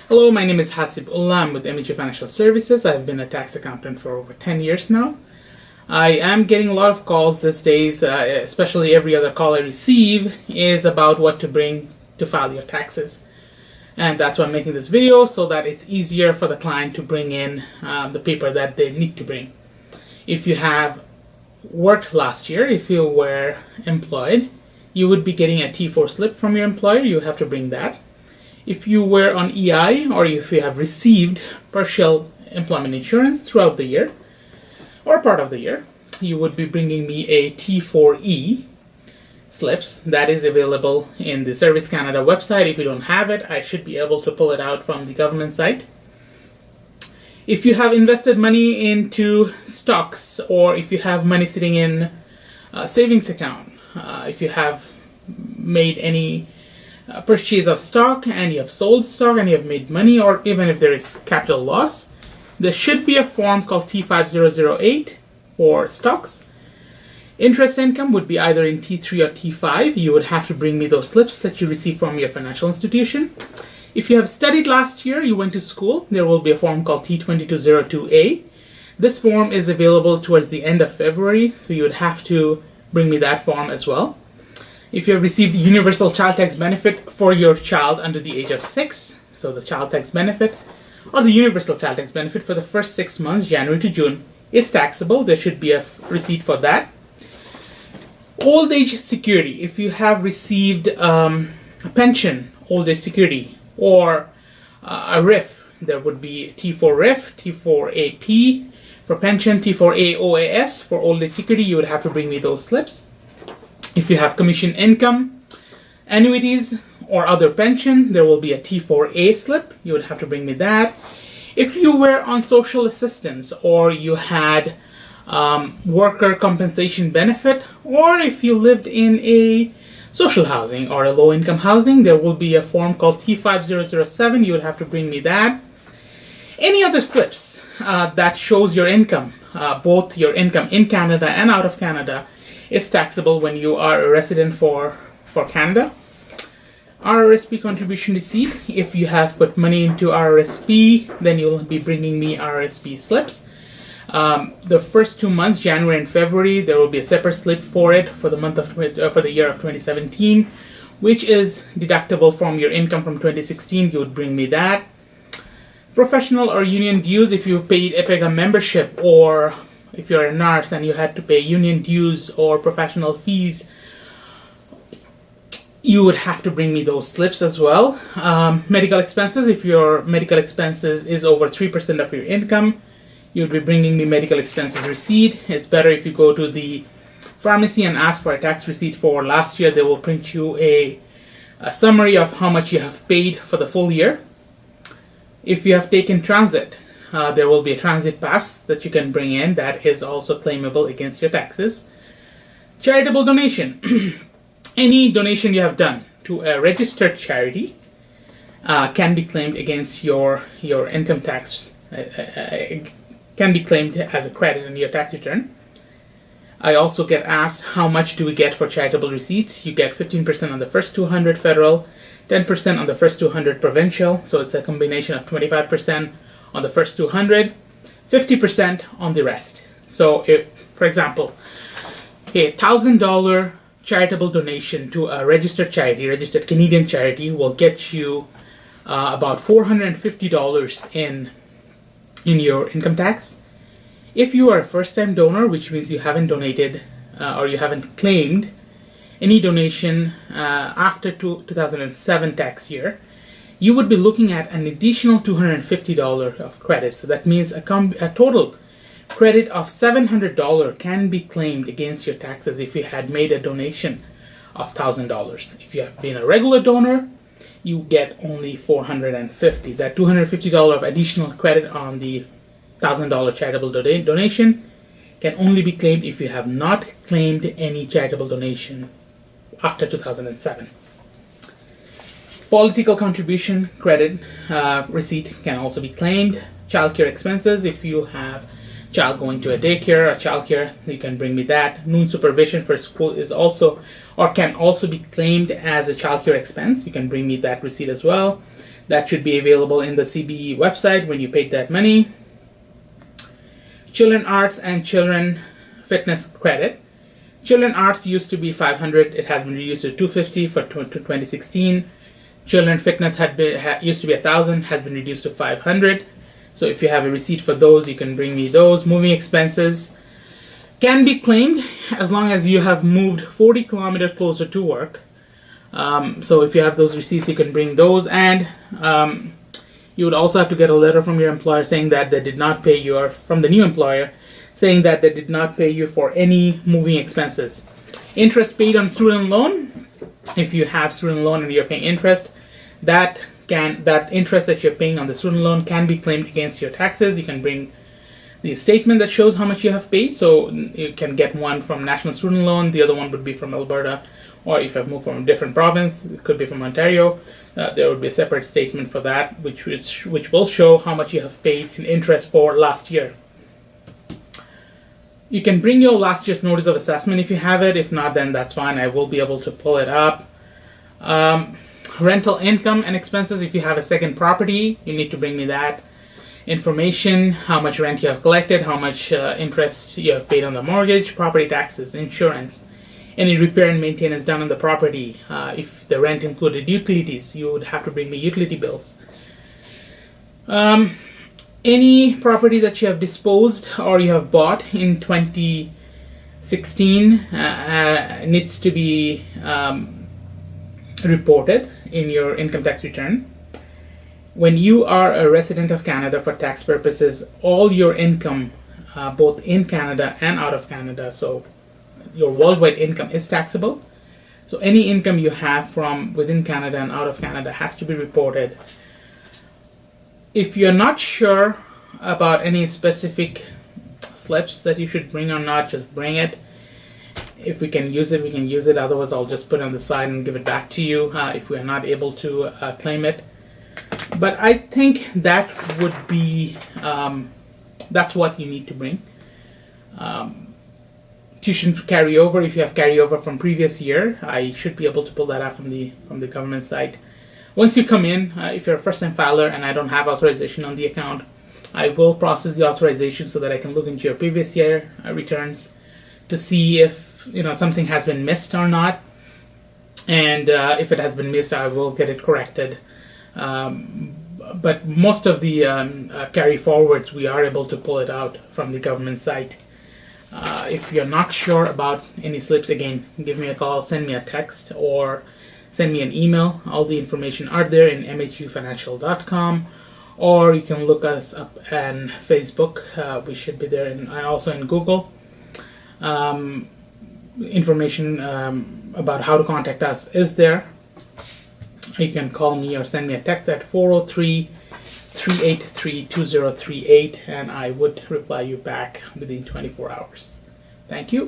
Hello, my name is Hasib Ullah. I'm with MHA Financial Services. I've been a tax accountant for over 10 years now. I am getting a lot of calls these days, especially every other call I receive is about what to bring to file your taxes. And that's why I'm making this video, so that it's easier for the client to bring in the paper that they need to bring. If you have worked last year, if you were employed, you would be getting a T4 slip from your employer. You have to bring that. If you were on EI, or if you have received partial employment insurance throughout the year or part of the year, you would be bringing me a T4E slips that is available in the Service Canada website. If you don't have it, I should be able to pull it out from the government site. If you have invested money into stocks, or if you have money sitting in a savings account, if you have made any purchase of stock and you have sold stock and you have made money, or even if there is capital loss, there should be a form called T5008 for stocks. Interest income would be either in T3 or T5. You would have to bring me those slips that you receive from your financial institution. If you have studied last year, you went to school, there will be a form called T2202A. This form is available towards the end of February, so you would have to bring me that form as well. If you have received universal child tax benefit for your child under the age of 6, so the child tax benefit or the universal child tax benefit for the first 6 months, January to June, is taxable. There should be a receipt for that. Old age security, if you have received a pension, old age security, or a RIF, there would be T4 RIF, T4AP for pension, T4A OAS for old age security. You would have to bring me those slips. If you have commission income, annuities, or other pension, there will be a T4A slip. You would have to bring me that. If you were on social assistance, or you had worker compensation benefit, or if you lived in a social housing or a low-income housing, there will be a form called T5007. You would have to bring me that. Any other slips that shows your income, both your income in Canada and out of Canada, is taxable when you are a resident for Canada. RRSP contribution receipt, if you have put money into RRSP, then you'll be bringing me RRSP slips. The first 2 months, January and February, there will be a separate slip for it for the year of 2017, which is deductible from your income from 2016. You would bring me that. Professional or union dues, if you paid EPEGA membership, or if you're a nurse and you had to pay union dues or professional fees, you would have to bring me those slips as well. Medical expenses, if your medical expenses is over 3% of your income, you would be bringing me medical expenses receipt. It's better if you go to the pharmacy and ask for a tax receipt for last year. They will print you a summary of how much you have paid for the full year. If you have taken transit, there will be a transit pass that you can bring in that is also claimable against your taxes. Charitable donation. Any donation you have done to a registered charity can be claimed against your income tax, can be claimed as a credit in your tax return. I also get asked, how much do we get for charitable receipts? You get 15% on the first 200 federal, 10% on the first 200 provincial, so it's a combination of 25% on the first 200, 50% on the rest. So if, for example, a $1,000 charitable donation to a registered Canadian charity will get you about $450 in your income tax. If you are a first-time donor, which means you haven't donated or you haven't claimed any donation after 2007 tax year, you would be looking at an additional $250 of credit. So that means a total credit of $700 can be claimed against your taxes if you had made a donation of $1,000. If you have been a regular donor, you get only $450. That $250 of additional credit on the $1,000 charitable donation can only be claimed if you have not claimed any charitable donation after 2007. Political contribution credit receipt can also be claimed. Childcare expenses, if you have child going to a daycare or childcare, you can bring me that. Noon supervision for school is also, or can also be claimed as a childcare expense. You can bring me that receipt as well. That should be available in the CBE website when you paid that money. Children Arts and Children Fitness credit. Children Arts used to be $500. It has been reduced to $250 for 2016. Children Fitness used to be $1,000, has been reduced to $500. So if you have a receipt for those, you can bring me those. Moving expenses can be claimed as long as you have moved 40 kilometers closer to work. So if you have those receipts, you can bring those. And you would also have to get a letter from your employer saying that they did not pay you, or from the new employer saying that they did not pay you for any moving expenses. Interest paid on student loan. If you have student loan and you're paying interest, that interest that you're paying on the student loan can be claimed against your taxes. You can bring the statement that shows how much you have paid. So you can get one from National Student Loan. The other one would be from Alberta, or if you've moved from a different province, it could be from Ontario. There would be a separate statement for that, which will show how much you have paid in interest for last year. You can bring your last year's notice of assessment if you have it. If not, then that's fine. I will be able to pull it up. Rental income and expenses. If you have a second property, you need to bring me that information, how much rent you have collected, how much interest you have paid on the mortgage, property taxes, insurance, any repair and maintenance done on the property. If the rent included utilities, you would have to bring me utility bills. Any property that you have disposed or you have bought in 2016 needs to be reported in your income tax return. When you are a resident of Canada, for tax purposes, all your income, both in Canada and out of Canada, so your worldwide income is taxable. So any income you have from within Canada and out of Canada has to be reported. If you're not sure about any specific slips that you should bring or not, just bring it. If we can use it, we can use it. Otherwise, I'll just put it on the side and give it back to you if we are not able to claim it. But I think that would be, that's what you need to bring. Tuition carryover, if you have carryover from previous year, I should be able to pull that out from the government site. Once you come in, if you're a first-time filer and I don't have authorization on the account, I will process the authorization so that I can look into your previous year returns to see if something has been missed or not. And if it has been missed, I will get it corrected. But most of the carry forwards, we are able to pull it out from the government site. If you're not sure about any slips, again, give me a call, send me a text, or send me an email. All the information are there in mhufinancial.com, or you can look us up on Facebook. We should be there, and also in Google. Information about how to contact us is there. You can call me or send me a text at 403-383-2038, and I would reply you back within 24 hours. Thank you.